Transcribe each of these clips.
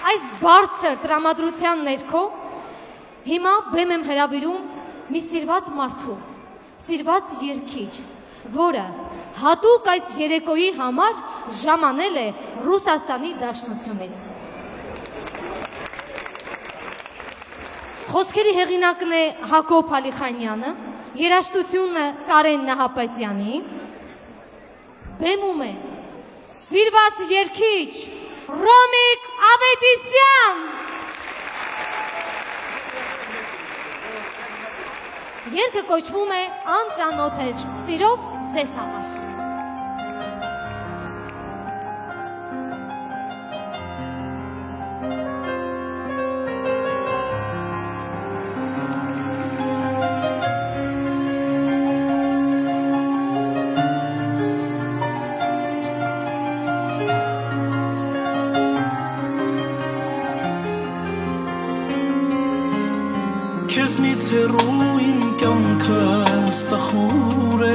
այս բարձր տրամադրության ներքո հիմա բեմ եմ հրավիրում մի սիրված մարդու, սիրված երգիչ, որը հատուկ այս երեկոյի համար ժամանել է Ռուսաստանի Դաշնությունից։ Խոսքերի հեղինակն է Հակոբ Ալիխանյանը, երաժշտությունը Կարեն Նահապետյանի, բեմում է սիրված երգիչ Ռոմիկ Ավետիսյան։ Երգը կոչվում է «Անծանոթ ես», սիրով ձեզ համար։ Քեզնից հեռու իմ կյանքս տխուր է,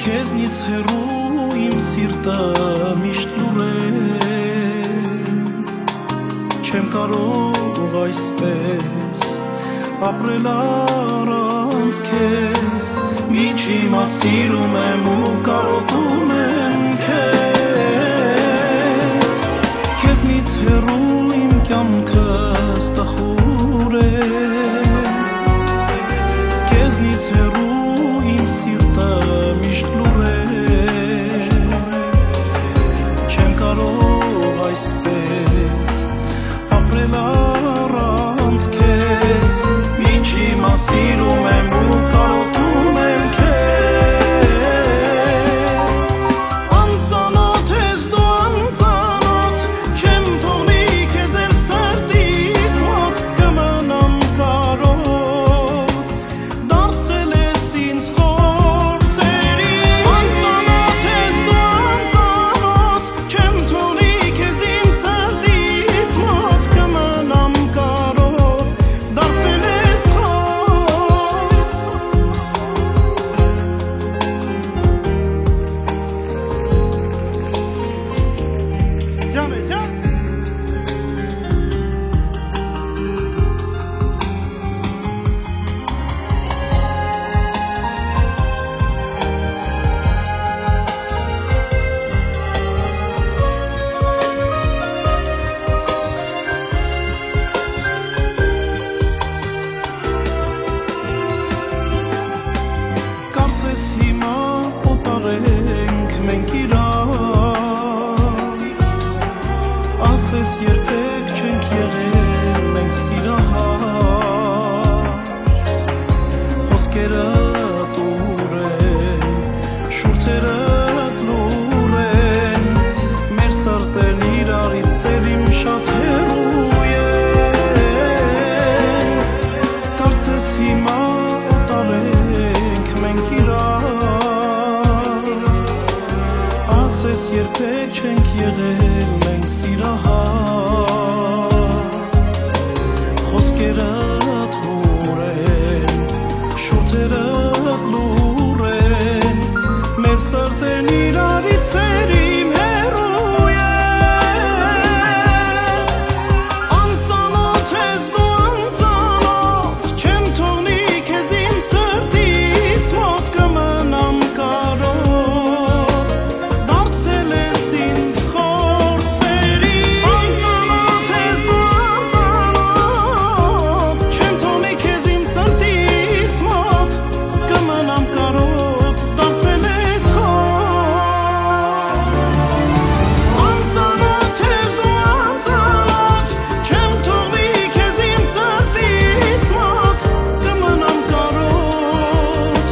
քեզնից հեռու իմ սիրտը միշտ լուր է, չեմ կարող այսպես ապրել առանց քեզ, միջիմա սիրում եմ ու կարոտում եմ քեզ, քեզնից հեռու իմ կյանքս տխուր է, քեզնից հեռու իմ սիրտը միշտ լուր է, չեմ կարող այսպես ապրել առանց քեզ, միջիմա սիրում եմ ու կարոտում եմ քեզ, անծանոթ ես դու անծանոթ, չեմ թողնի քեզ էլ սրտիս մոտ, կմնամ կարոտ, դարձել ես ինձ խորսերի, անծանոթ ես դու անծանոթ, չեմ թողնի քեզ իմ սրտիս մոտ, կմնամ կարոտ, դարձել ես խորս, Ջան է, ջան Կարծես հիմա օտարենք մենք իրար, ասես երբեք չենք եղել մենք սիրահար, խոսքերդ ուր են, շուրթերդ լուր են, մեր սրտերն իրարից սերիմ շատ հեռու են, կարծես հիմա օտարենք մենք իրար, ասես երբեք չենք եղել մենք սիրահար, խոսքերդ ուր են, շուրթերդ լուր են, մեր սրտերն իրարից սերիմ հեռու են, անծանոթ ես դու անծանոթ, չեմ թողնի քեզ իմ սրտիս մոտ, կմնամ կարոտ, դարձել ես ինձ խորսերի, անծանոթ ես դու անծանոթ, չեմ թողնի քեզ իմ սրտիս մոտ, կմնամ կարոտ, դարձել ես խորս, անծանոթ ես դու անծանոթ, չեմ թողնի քեզ իմ սրտիս մոտ, կմնամ կարոտ,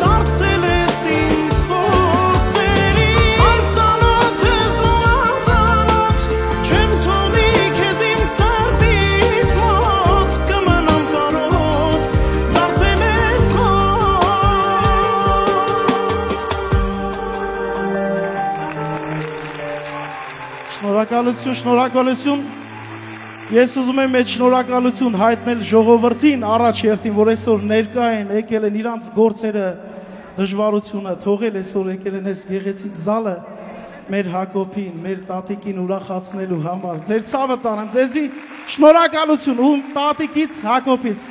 դարձել ես ինձ խորսերի, անծանոթ ես դու անծանոթ, չեմ թողնի քեզ իմ սրտիս մոտ, կմնամ կարոտ, դարձել ես Շնորհակալություն, շնորհակալություն։ Ես ուզում եմ այդ շնորհակալություն հայտնել ժողովրդին առաջ երթին, որ այսօր ներկա են, եկել են իրանց գործերը, դժվարությունը թողել, այսօր եկել են այս գեղեցիկ զալը, մեր Հակոբին, մեր տատիկին ուրախացնելու համար։ Ձեր ցավը տանեմ, ձեզի շնորհակալություն ում տատիկից Հակոբից։